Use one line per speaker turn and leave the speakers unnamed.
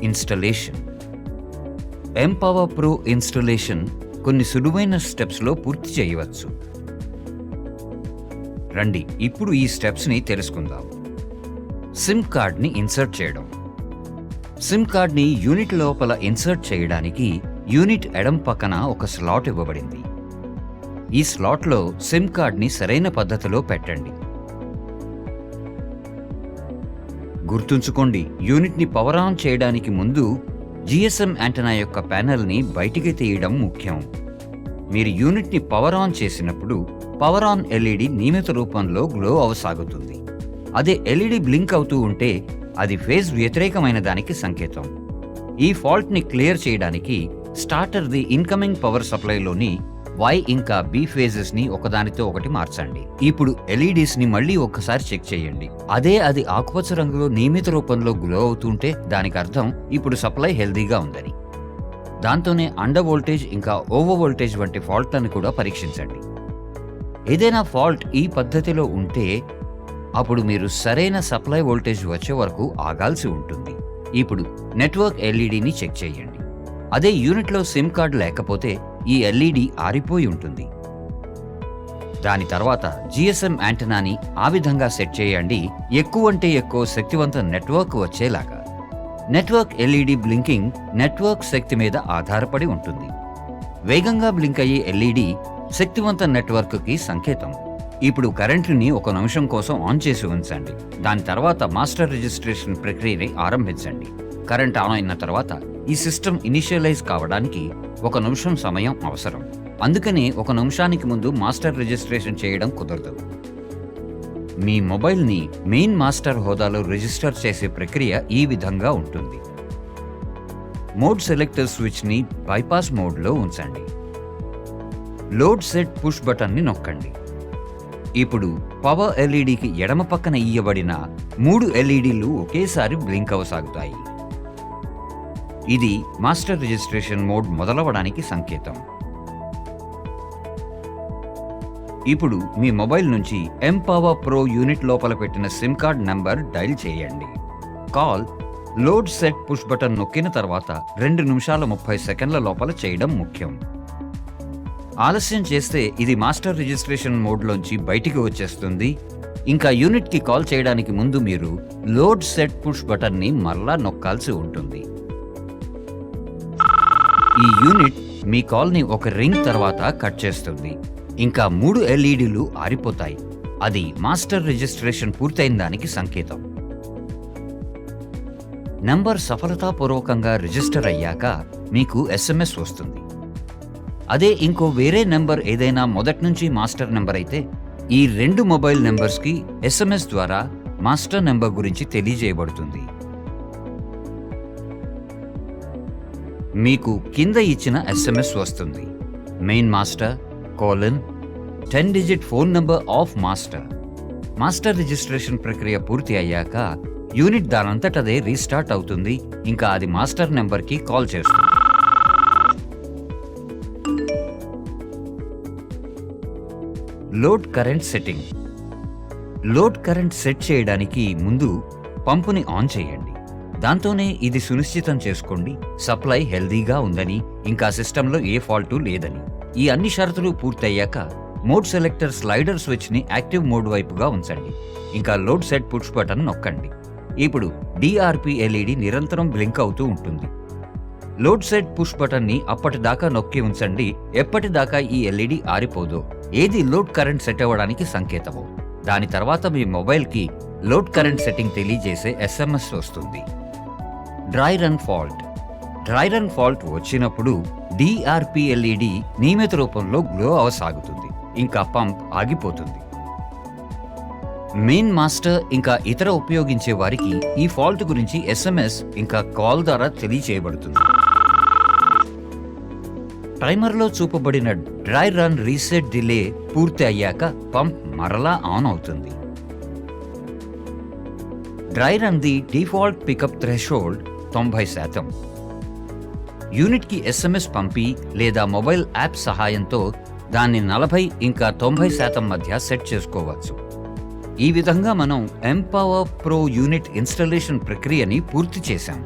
Installation. Empower pro installation కొన్ని సులువైన స్టెప్స్లో పూర్తి చేయవచ్చు. రండి ఇప్పుడు ఈ స్టెప్స్ని తెలుసుకుందాం. సిమ్ కార్డ్ని ఇన్సర్ట్ చేయడం. సిమ్ కార్డ్ని యూనిట్ లోపల ఇన్సర్ట్ చేయడానికి యూనిట్ ఎడం పక్కన ఒక స్లాట్ ఇవ్వబడింది. ఈ స్లాట్లో సిమ్ కార్డ్ని సరైన పద్ధతిలో పెట్టండి. గుర్తుంచుకోండి, యూనిట్ని పవర్ ఆన్ చేయడానికి ముందు GSM యాంటెన్నా యొక్క ప్యానెల్ని బయటికి తీయడం ముఖ్యం. మీరు యూనిట్ని పవర్ ఆన్ చేసినప్పుడు పవర్ ఆన్ LED నియమిత రూపంలో గ్లో అవసాగుతుంది. అదే LED బ్లింక్ అవుతూ ఉంటే అది ఫేజ్ వ్యతిరేకమైన దానికి సంకేతం. ఈ ఫాల్ట్ని క్లియర్ చేయడానికి స్టార్టర్ది ఇన్కమింగ్ పవర్ సప్లైలోని Y ఇంకా B ఫేజెస్ని ఒకదానితో ఒకటి మార్చండి. ఇప్పుడు LEDస్ని మళ్ళీ ఒక్కసారి చెక్ చేయండి. అది ఆకుపచ్చ రంగులో నియమిత రూపంలో గ్లో అవుతుంటే దానికి అర్థం ఇప్పుడు సప్లై హెల్దీగా ఉందని. దాంతోనే అండర్ వోల్టేజ్ ఇంకా ఓవర్ వోల్టేజ్ వంటి ఫాల్ట్లను కూడా పరీక్షించండి. ఏదైనా ఫాల్ట్ ఈ పద్ధతిలో ఉంటే అప్పుడు మీరు సరైన సప్లై వోల్టేజ్ వచ్చే వరకు ఆగాల్సి ఉంటుంది. ఇప్పుడు నెట్వర్క్ LEDని చెక్ చేయండి. అదే యూనిట్లో సిమ్ కార్డ్ లేకపోతే ఈ LED ఆరిపోయి ఉంటుంది. దాని తర్వాత GSM యాంటెనాని ఆ విధంగా సెట్ చేయండి, ఎక్కువంటే ఎక్కువ శక్తివంత నెట్వర్క్ వచ్చేలాగా. నెట్వర్క్ LED బ్లింకింగ్ నెట్వర్క్ శక్తి మీద ఆధారపడి ఉంటుంది. వేగంగా బ్లింక్ అయ్యే LED శక్తివంత నెట్వర్క్కి సంకేతం. ఇప్పుడు కరెంట్ని 1 నిమిషం కోసం ఆన్ చేసి ఉంచండి. దాని తర్వాత మాస్టర్ రిజిస్ట్రేషన్ ప్రక్రియని ఆరంభించండి. కరెంట్ ఆన్ అయిన తర్వాత ఈ సిస్టమ్ ఇనిషియలైజ్ కావడానికి 1 నిమిషం సమయం అవసరం. అందుకనే 1 నిమిషానికి ముందు మాస్టర్ రిజిస్ట్రేషన్ చేయడం కుదరదు. మీ మొబైల్ని మెయిన్ మాస్టర్ హోదాలో రిజిస్టర్ చేసే ప్రక్రియ ఈ విధంగా ఉంటుంది. మోడ్ సెలెక్టర్ స్విచ్ని బైపాస్ మోడ్లో ఉంచండి. లోడ్ సెట్ పుష్ బటన్ని నొక్కండి. ఇప్పుడు పవర్ LEDకి ఎడమ పక్కన ఇయ్యబడిన 3 LEDలు ఒకేసారి బ్లింక్ అవసాగుతాయి. ఇది మాస్టర్ రిజిస్ట్రేషన్ మోడ్ మొదలవడానికి సంకేతం. ఇప్పుడు మీ మొబైల్ నుంచి ఎంపవర్ ప్రో యూనిట్ లోపల పెట్టిన సిమ్ కార్డ్ నంబర్ డైల్ చేయండి. Call load set push button నొక్కిన తర్వాత 2 నిమిషాల 30 సెకండ్ల లోపల చేయడం ముఖ్యం. ఆలస్యం చేస్తే ఇది మాస్టర్ రిజిస్ట్రేషన్ మోడ్లోంచి బయటికి వచ్చేస్తుంది. ఇంకా యూనిట్కి కాల్ చేయడానికి ముందు మీరు లోడ్ సెట్ పుష్ బటన్ని మరలా నొక్కాల్సి ఉంటుంది. ఈ యూనిట్ మీ కాల్ని ఒక రింగ్ తర్వాత కట్ చేస్తుంది. ఇంకా 3 LEDలు ఆరిపోతాయి. అది మాస్టర్ రిజిస్ట్రేషన్ పూర్తయిన దానికి సంకేతం. నంబర్ సఫలతాపూర్వకంగా రిజిస్టర్ అయ్యాక మీకు SMS వస్తుంది. అదే ఇంకో వేరే నెంబర్ ఏదైనా మొదటి నుంచి మాస్టర్ నెంబర్ అయితే ఈ 2 మొబైల్ నెంబర్స్కి SMS ద్వారా మాస్టర్ నెంబర్ గురించి తెలియజేయబడుతుంది. మీకు కింద ఇచ్చిన SMS వస్తుంది. Main master colon 10 digit phone number of master. Master registration ప్రక్రియ పూర్తి అయ్యాక యూనిట్ దానంతటదే రీస్టార్ట్ అవుతుంది. ఇంకా అది మాస్టర్ నెంబర్కి కాల్ చేస్తుంది. Load current setting. Load current set చేయడానికి ముందు పంపుని ఆన్ చేయండి. దాంతోనే ఇది సునిశ్చితం చేసుకోండి సప్లై హెల్దీగా ఉందని, ఇంకా సిస్టంలో ఏ ఫాల్టు లేదని. ఈ అన్ని షరతులు పూర్తయ్యాక మోడ్ సెలెక్టర్ స్లైడర్ స్విచ్ని యాక్టివ్ మోడ్ వైపుగా ఉంచండి. ఇంకా లోడ్ సెట్ పుష్ బటన్ నొక్కండి. ఇప్పుడు DRP LED నిరంతరం బ్లింక్ అవుతూ ఉంటుంది. లోడ్ సెట్ పుష్ బటన్ని అప్పటిదాకా నొక్కి ఉంచండి, ఎప్పటిదాకా ఈ LED ఆరిపోదో. ఏది లోడ్ కరెంట్ సెట్ అవ్వడానికి సంకేతమో. దాని తర్వాత మీ మొబైల్కి లోడ్ కరెంట్ సెట్టింగ్ తెలియజేసే SMS వస్తుంది. Dry run fault. Dry run fault వచ్చినప్పుడు DRP LED నియమిత రూపంలో గ్లో అవసాగుతుంది. ఇంకా పంప్ ఆగిపోతుంది. మెయిన్ మాస్టర్ ఇంకా ఇతర ఉపయోగించే వారికి ఈ ఫాల్ట్ గురించి SMS ఇంకా కాల్ ద్వారా తెలియజేయబడుతుంది. టైమర్లో చూపబడిన డ్రై రన్ రీసెట్ డిలే పూర్తి అయ్యాక పంప్ మరలా ఆన్ అవుతుంది. Dry run the default pickup threshold 90%. యూనిట్కి SMS పంపి లేదా మొబైల్ యాప్ సహాయంతో దాన్ని 40 ఇంకా 90% మధ్య సెట్ చేసుకోవచ్చు. ఈ విధంగా మనం ఎంపవర్ ప్రో యూనిట్ ఇన్స్టాలేషన్ ప్రక్రియని పూర్తి చేశాం.